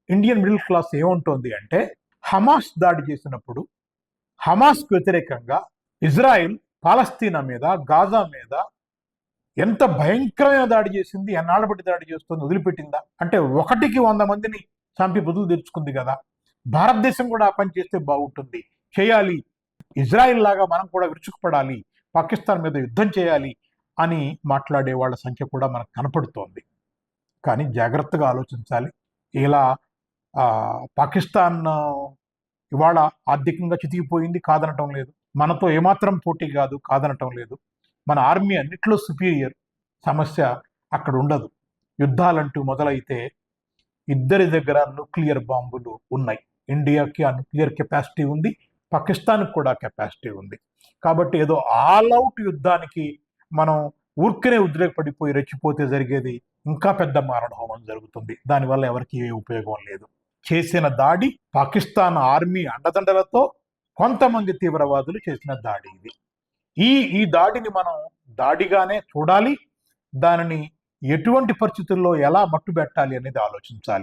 Indian middle class ఏముంటోంది అంటే, Hamas దాడి చేసినప్పుడు హమాస్కు వ్యతిరేకంగా ఇజ్రాయిల్ పాలస్తీనా మీద, గాజా మీద ఎంత భయంకరమైన దాడి చేసింది, ఎన్నాళ్ళ బట్టి దాడి చేస్తుంది, వదిలిపెట్టిందా? అంటే 100 మందిని చంపి బదులు తెరుచుకుంది కదా. భారతదేశం కూడా ఆ పని చేస్తే బాగుంటుంది, చేయాలి. ఇజ్రాయిల్ లాగా మనం కూడా విరుచుకుపడాలి, పాకిస్తాన్ మీద యుద్ధం చేయాలి అని మాట్లాడే వాళ్ళ సంఖ్య కూడా మనకు కనపడుతోంది. కానీ జాగ్రత్తగా ఆలోచించాలి. ఇలా పాకిస్తాన్ ఇవాళ ఆర్థికంగా చితికిపోయింది, కాదనటం లేదు. మనతో ఏమాత్రం పోటీ కాదు, కాదనటం లేదు. మన ఆర్మీ అన్నిట్లో సుపీరియర్. సమస్య అక్కడ ఉండదు. యుద్ధాలంటూ మొదలైతే ఇద్దరి దగ్గర న్యూక్లియర్ బాంబులు ఉన్నాయి. ఇండియాకి ఆ న్యూక్లియర్ కెపాసిటీ ఉంది, పాకిస్తాన్కి కూడా కెపాసిటీ ఉంది. కాబట్టి ఏదో ఆల్ అవుట్ యుద్ధానికి మనం ఊరికనే ఉద్రేకపడిపోయి రెచ్చిపోతే జరిగేది ఇంకా పెద్ద మారణహోమం జరుగుతుంది. దానివల్ల ఎవరికి ఏ ఉపయోగం లేదు. చేసిన దాడి పాకిస్తాన్ ఆర్మీ అండదండలతో కొంతమంది తీవ్రవాదులు చేసిన దాడి ఇది. ఈ దాడిని మనం దాడిగానే చూడాలి. దానిని ఎటువంటి పరిస్థితుల్లో ఎలా మట్టుబెట్టాలి అనేది ఆలోచించాలి.